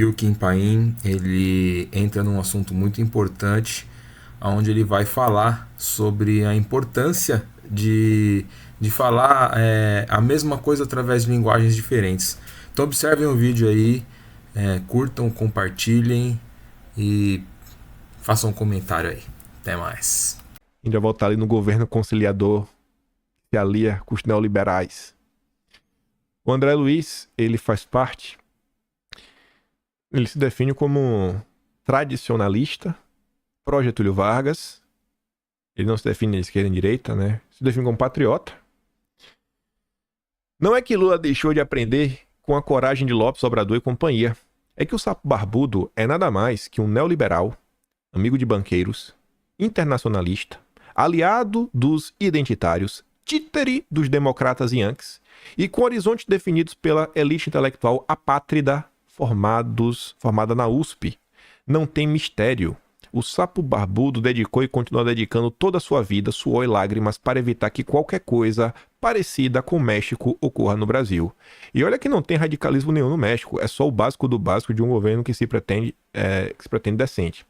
E o Kim Paim, ele entra num assunto muito importante, onde ele vai falar sobre a importância de falar a mesma coisa através de linguagens diferentes. Então observem o vídeo aí, curtam, compartilhem e façam um comentário aí. Até mais. A gente vai voltar ali no governo conciliador que se alia com os neoliberais. O André Luiz, ele faz parte, ele se define como tradicionalista, pró-Getúlio Vargas, ele não se define de esquerda nem direita, né? Se define como patriota. Não é que Lula deixou de aprender com a coragem de Lopes, Obrador e companhia. É que o sapo barbudo é nada mais que um neoliberal, amigo de banqueiros, internacionalista, aliado dos identitários, títere dos democratas yankees e com horizontes definidos pela elite intelectual apátrida formada na USP. Não tem mistério. O sapo barbudo dedicou e continua dedicando toda a sua vida, suor e lágrimas para evitar que qualquer coisa parecida com o México ocorra no Brasil. E olha que não tem radicalismo nenhum no México, é só o básico do básico de um governo que se pretende decente.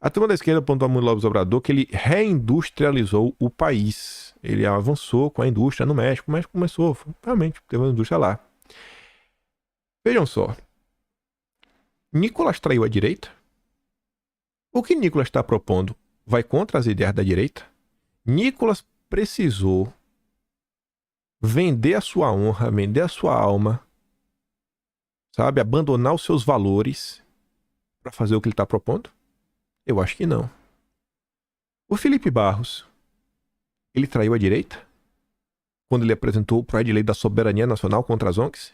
A turma da esquerda apontou a muito Lopes Obrador que ele reindustrializou o país. Ele avançou com a indústria no México. O México começou, realmente, teve uma indústria lá. Vejam só. Nicolás traiu a direita? O que Nicolás está propondo vai contra as ideias da direita? Nicolás precisou vender a sua honra, vender a sua alma, sabe? Abandonar os seus valores para fazer o que ele está propondo? Eu acho que não. O Felipe Barros, ele traiu a direita? Quando ele apresentou o projeto de lei da soberania nacional contra as ONGs?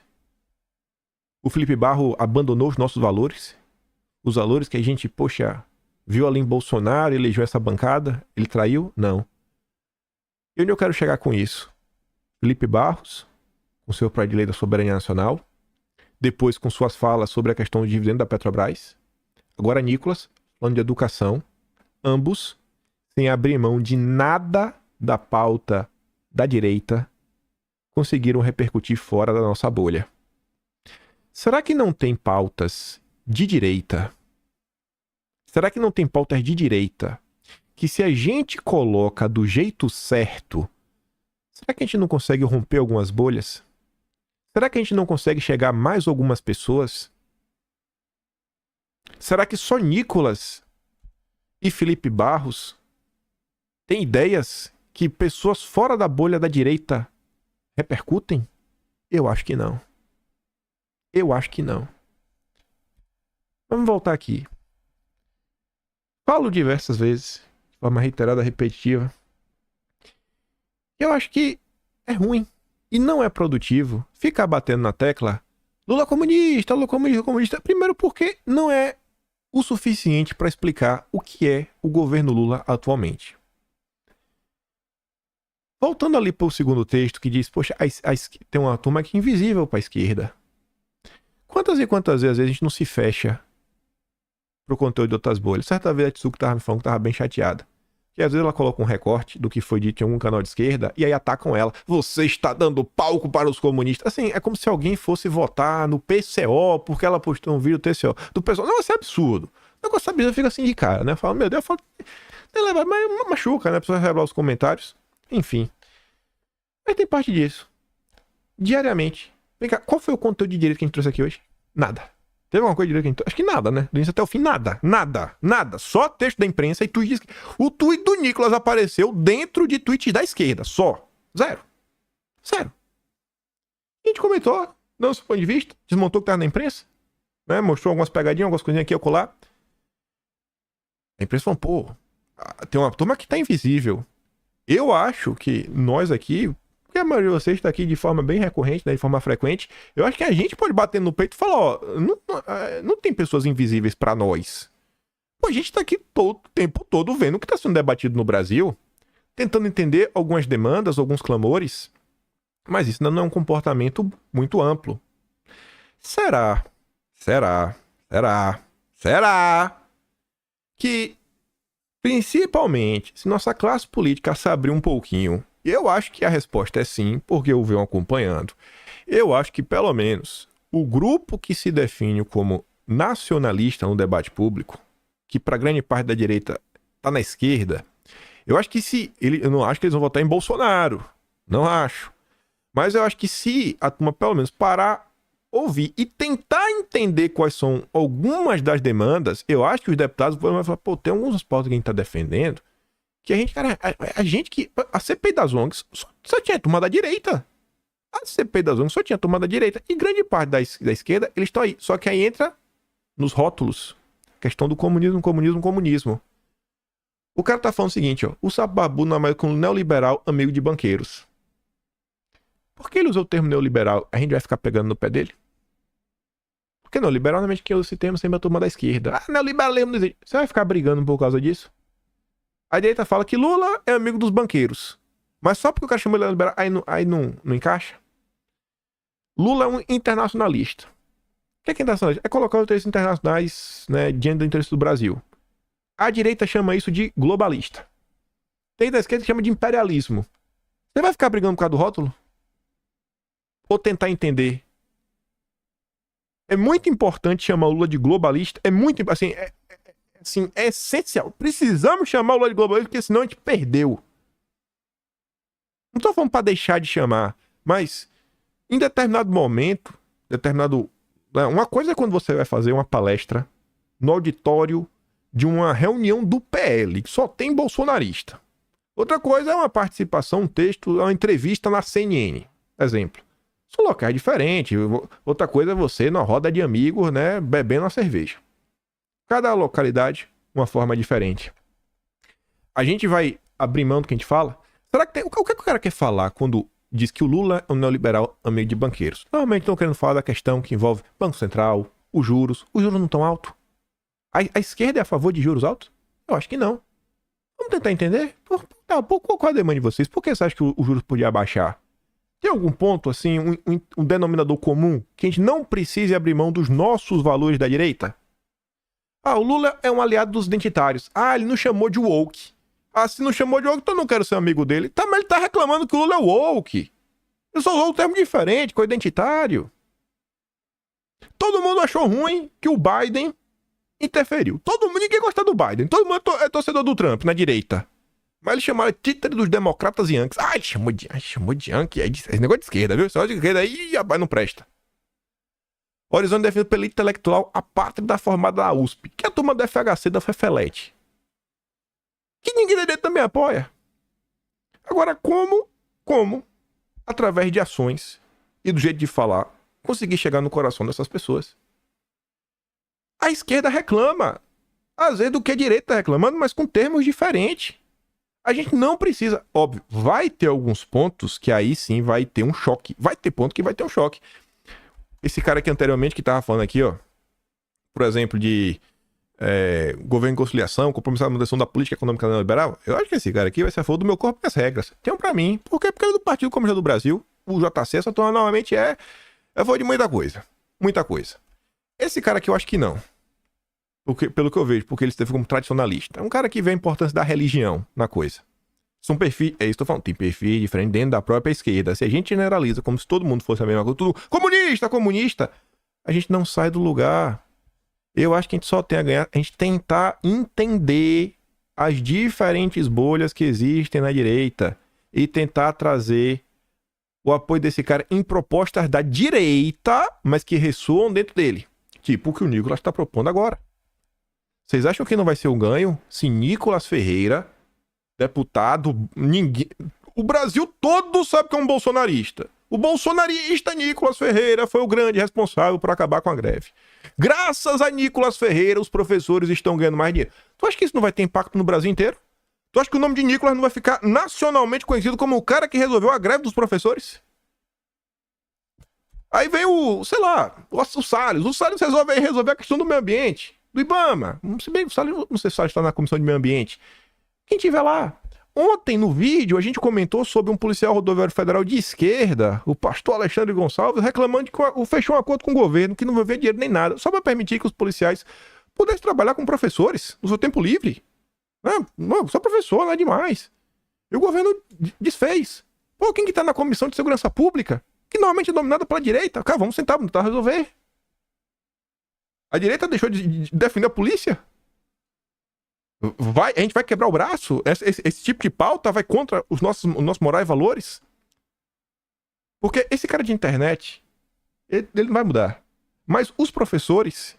O Felipe Barros abandonou os nossos valores? Os valores que a gente, poxa, viu ali em Bolsonaro, elegeu essa bancada? Ele traiu? Não. E onde eu quero chegar com isso? Felipe Barros, com seu projeto de lei da soberania nacional, depois com suas falas sobre a questão do dividendo da Petrobras, agora Nicolás, falando de educação, ambos, sem abrir mão de nada da pauta da direita, conseguiram repercutir fora da nossa bolha. Será que não tem pautas de direita? Será que não tem pautas de direita que, se a gente coloca do jeito certo, será que a gente não consegue romper algumas bolhas? Será que a gente não consegue chegar a mais algumas pessoas? Será que só Nicolás e Felipe Barros têm ideias que pessoas fora da bolha da direita repercutem? Eu acho que não. Eu acho que não. Vamos voltar aqui. Falo diversas vezes, de forma reiterada, repetitiva. Eu acho que é ruim e não é produtivo ficar batendo na tecla Lula comunista, Lula comunista, comunista. Primeiro porque não é o suficiente para explicar o que é o governo Lula atualmente. Voltando ali para o segundo texto que diz, poxa, tem uma turma aqui invisível para a esquerda. Quantas e quantas vezes a gente não se fecha pro conteúdo de outras bolhas? Certa vez a Tsuki tava me falando que tava bem chateada. Que às vezes ela coloca um recorte do que foi dito em algum canal de esquerda e aí atacam ela. Você está dando palco para os comunistas. Assim, é como se alguém fosse votar no PCO porque ela postou um vídeo do TCO. Do pessoal. Não, isso é absurdo. O negócio absurdo fica assim de cara, né? Fala, meu Deus, mas machuca, né? Precisa revelar os comentários. Enfim. Mas tem parte disso. Diariamente. Vem cá, qual foi o conteúdo de direito que a gente trouxe aqui hoje? Nada. Teve alguma coisa de direito que a gente trouxe? Acho que nada, né? Do início até o fim, nada. Nada. Nada. Só texto da imprensa e tweet. O tweet do Nicolás apareceu dentro de tweets da esquerda. Só. Zero. Zero. A gente comentou, dando seu ponto de vista, desmontou o que estava na imprensa, né? Mostrou algumas pegadinhas, algumas coisinhas aqui e acolá. A imprensa falou, pô, tem uma turma que tá invisível. Eu acho que nós aqui, porque a maioria de vocês está aqui de forma bem recorrente, né, de forma frequente, eu acho que a gente pode bater no peito e falar, ó, não tem pessoas invisíveis para nós. Pô, a gente tá aqui o tempo todo vendo o que está sendo debatido no Brasil, tentando entender algumas demandas, alguns clamores, mas isso ainda não é um comportamento muito amplo. Será que, principalmente, se nossa classe política se abrir um pouquinho, eu acho que a resposta é sim, porque eu venho acompanhando. Eu acho que, pelo menos, o grupo que se define como nacionalista no debate público, que para grande parte da direita tá na esquerda, eu acho que eu não acho que eles vão votar em Bolsonaro, não acho. Mas eu acho que se a turma pelo menos parar, ouvir e tentar entender quais são algumas das demandas, eu acho que os deputados vão falar, pô, tem alguns aspectos que a gente tá defendendo, que a gente, cara, a gente que... A CPI das ONGs só tinha turma da direita. A CPI das ONGs só tinha turma da direita. E grande parte da esquerda, eles estão aí. Só que aí entra nos rótulos. Questão do comunismo. O cara tá falando o seguinte, ó. O Sapo Barbudo não é mais que um neoliberal amigo de banqueiros. Por que ele usou o termo neoliberal? A gente vai ficar pegando no pé dele? Porque neoliberal, normalmente, quem usa esse termo sempre é a turma da esquerda. Ah, neoliberalismo não existe. Você vai ficar brigando por causa disso? A direita fala que Lula é amigo dos banqueiros. Mas só porque o cara chamou ele de liberal, aí não encaixa? Lula é um internacionalista. O que é internacionalista? É colocar os interesses internacionais, né, diante do interesse do Brasil. A direita chama isso de globalista. Tem da esquerda que chama de imperialismo. Você vai ficar brigando por causa do rótulo? Ou tentar entender? É muito importante chamar o Lula de globalista. É muito, assim, é essencial. Precisamos chamar o Lula de globalista, porque senão a gente perdeu. Não tô falando pra deixar de chamar, mas em determinado momento, uma coisa é quando você vai fazer uma palestra no auditório de uma reunião do PL, que só tem bolsonarista. Outra coisa é uma participação, um texto, uma entrevista na CNN, exemplo. São locais diferentes. Outra coisa é você na roda de amigos, né, bebendo uma cerveja. Cada localidade, uma forma diferente. A gente vai abrir mão do que a gente fala? Será que tem... O que o cara quer falar quando diz que o Lula é um neoliberal amigo de banqueiros? Normalmente estão querendo falar da questão que envolve Banco Central, os juros. Os juros não estão altos. A esquerda é a favor de juros altos? Eu acho que não. Vamos tentar entender? Qual a demanda de vocês? Por que você acha que os juros podiam abaixar? Tem algum ponto, assim, um denominador comum que a gente não precise abrir mão dos nossos valores da direita? Ah, o Lula é um aliado dos identitários. Ah, ele não chamou de woke. Ah, se não chamou de woke, então eu não quero ser amigo dele. Tá, mas ele tá reclamando que o Lula é woke. Ele só usou um termo diferente, com identitário. Todo mundo achou ruim que o Biden interferiu. Ninguém gosta do Biden. Todo mundo é torcedor do Trump, na direita. Mas ele chamaram de títere dos democratas Yankees. Ah, ele chamou de Yankee. Esse negócio de esquerda, viu? Só de esquerda aí, rapaz, não presta. Horizonte defende pela elite intelectual a pátria formada da USP, que é a turma da FHC da Fefelete. Que ninguém da direita também apoia. Agora, como, através de ações e do jeito de falar, conseguir chegar no coração dessas pessoas? A esquerda reclama, às vezes, do que a direita está reclamando, mas com termos diferentes. A gente não precisa... Óbvio, vai ter alguns pontos que aí sim vai ter um choque. Vai ter ponto que vai ter um choque. Esse cara aqui anteriormente que tava falando aqui, ó, por exemplo, de governo de conciliação, compromisso à manutenção da política econômica neoliberal, eu acho que esse cara aqui vai ser a favor do meu corpo e as regras. Tem um pra mim. Por quê? Porque ele é do Partido Comunista do Brasil, o JC, essa turma normalmente é a favor de muita coisa. Muita coisa. Esse cara aqui eu acho que não. Pelo que eu vejo, porque ele esteve como tradicionalista. É um cara que vê a importância da religião na coisa. São perfis, é isso que eu tô falando, tem perfis diferentes dentro da própria esquerda. Se a gente generaliza como se todo mundo fosse a mesma coisa, tudo comunista, a gente não sai do lugar. Eu acho que a gente só tem a ganhar, a gente tentar entender as diferentes bolhas que existem na direita e tentar trazer o apoio desse cara em propostas da direita, mas que ressoam dentro dele. Tipo o que o Nicolas está propondo agora. Vocês acham que não vai ser o ganho se Nicolas Ferreira, deputado, o Brasil todo sabe que é um bolsonarista. O bolsonarista Nicolas Ferreira foi o grande responsável por acabar com a greve. Graças a Nicolas Ferreira, os professores estão ganhando mais dinheiro. Tu acha que isso não vai ter impacto no Brasil inteiro? Tu acha que o nome de Nicolas não vai ficar nacionalmente conhecido como o cara que resolveu a greve dos professores? Aí vem o Salles. O Salles resolve a questão do meio ambiente, do IBAMA. Se bem que o Salles, não sei se o Salles está na Comissão de Meio Ambiente. Quem tiver lá. Ontem, no vídeo, a gente comentou sobre um policial rodoviário federal de esquerda, o pastor Alexandre Gonçalves, reclamando que fechou um acordo com o governo, que não vai ver dinheiro nem nada, só para permitir que os policiais pudessem trabalhar com professores no seu tempo livre. Não, só professor, não é demais. E o governo desfez. Pô, quem que tá na Comissão de Segurança Pública, que normalmente é dominada pela direita? Cara, vamos sentar resolver. A direita deixou de defender a polícia? A gente vai quebrar o braço? Esse tipo de pauta vai contra os nossos morais e valores? Porque esse cara de internet, ele não vai mudar. Mas os professores,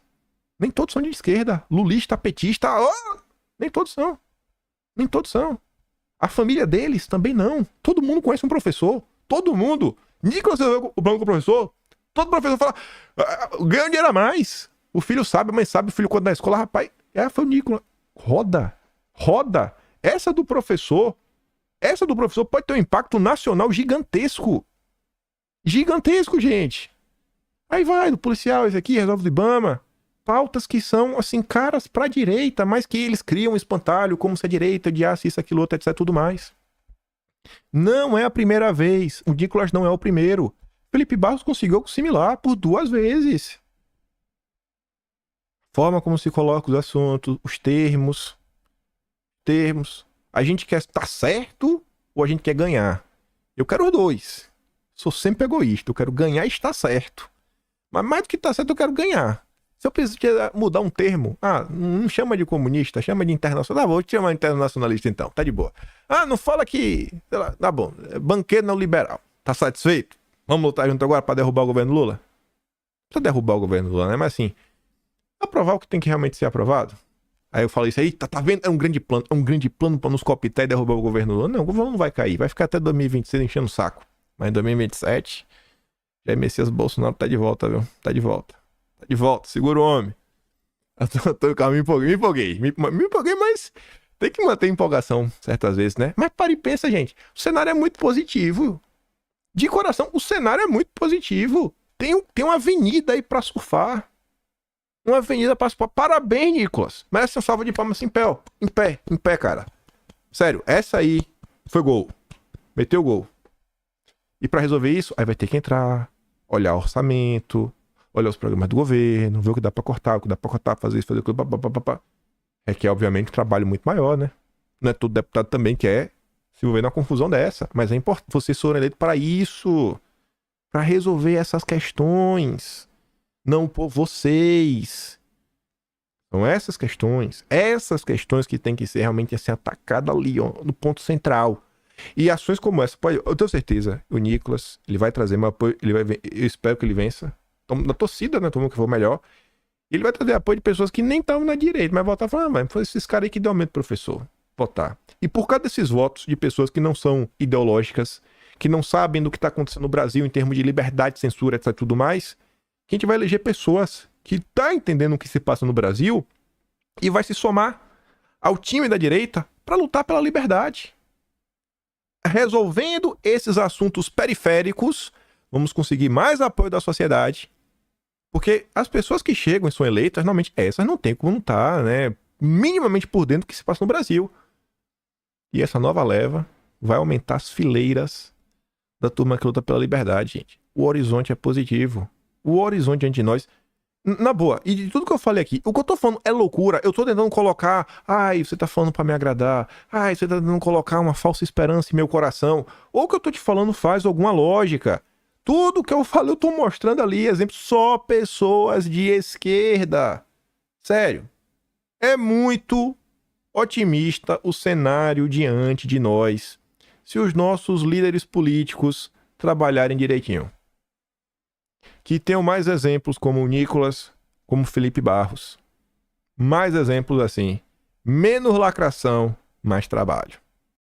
nem todos são de esquerda. Lulista, petista, nem todos são. Nem todos são. A família deles também não. Todo mundo conhece um professor. Todo mundo. Nicolas, o problema com o professor. Todo professor fala, ganha um dinheiro a mais. O filho sabe, a mãe sabe, o filho quando na escola, rapaz, foi o Nicolas. Roda. Essa do professor pode ter um impacto nacional gigantesco. Gigantesco, gente. Aí vai, do policial, esse aqui, resolve do Ibama. Pautas que são, assim, caras pra direita, mas que eles criam um espantalho, como se a direita odiasse isso, aquilo, outro, etc, tudo mais. Não é a primeira vez. O Nicolas não é o primeiro. Felipe Barros conseguiu algo similar por 2 vezes. Forma como se coloca os assuntos, os termos. A gente quer estar certo ou a gente quer ganhar? Eu quero os dois. Sou sempre egoísta. Eu quero ganhar e estar certo. Mas mais do que estar certo, eu quero ganhar. Se eu precisar mudar um termo, não chama de comunista, chama de internacional. Vou te chamar de internacionalista então, tá de boa. Não fala que, sei lá, tá bom, banqueiro não liberal. Tá satisfeito? Vamos lutar junto agora pra derrubar o governo Lula? Não precisa derrubar o governo Lula, né? Mas assim, aprovar o que tem que realmente ser aprovado. Aí eu falo isso aí, tá vendo? É um grande plano pra nos cooptar e derrubar o governo Lula. Não, o governo não vai cair, vai ficar até 2026 enchendo o saco. Mas em 2027, Jair Messias Bolsonaro tá de volta, viu? Tá de volta, segura o homem. Me empolguei, mas tem que manter empolgação certas vezes, né? Mas para e pensa, gente, o cenário é muito positivo. De coração, o cenário é muito positivo. Tem uma avenida aí pra surfar. Uma avenida pra surfar. Parabéns, Nicolas. Merece uma salva de palmas em pé, ó. Em pé, cara. Sério, essa aí foi gol. Meteu gol. E pra resolver isso, aí vai ter que entrar, olhar o orçamento, olhar os programas do governo, ver o que dá pra cortar, fazer isso, fazer aquilo, papapá. É que é, obviamente, um trabalho muito maior, né? Não é todo deputado também que quer se envolver numa confusão dessa. Mas é importante, vocês foram eleitos para isso. Para resolver essas questões. Não por vocês. São essas questões que tem que ser realmente assim, atacadas ali, ó, no ponto central. E ações como essa, eu tenho certeza, o Nicolas, ele vai trazer meu apoio, eu espero que ele vença. Na torcida, né? Todo mundo que for melhor. Ele vai trazer apoio de pessoas que nem estavam na direita, mas votar falando, mas foi esses caras aí que deu aumento pro professor. Votar. E por causa desses votos de pessoas que não são ideológicas, que não sabem do que está acontecendo no Brasil em termos de liberdade, censura, etc, tudo mais, que a gente vai eleger pessoas que tá entendendo o que se passa no Brasil e vai se somar ao time da direita para lutar pela liberdade. Resolvendo esses assuntos periféricos, vamos conseguir mais apoio da sociedade, porque as pessoas que chegam e são eleitas, normalmente essas não tem como não estar, né, minimamente por dentro do que se passa no Brasil. E essa nova leva vai aumentar as fileiras da turma que luta pela liberdade, gente. O horizonte é positivo. O horizonte diante de nós, na boa, e de tudo que eu falei aqui, o que eu tô falando é loucura. Eu tô tentando colocar, você tá falando pra me agradar, você tá tentando colocar uma falsa esperança em meu coração, ou o que eu tô te falando faz alguma lógica. Tudo que eu falo, eu tô mostrando ali, exemplo, só pessoas de esquerda. Sério. É muito otimista o cenário diante de nós, se os nossos líderes políticos trabalharem direitinho. Que tenham mais exemplos como o Nicolas, como Felipe Barros. Mais exemplos assim. Menos lacração, mais trabalho.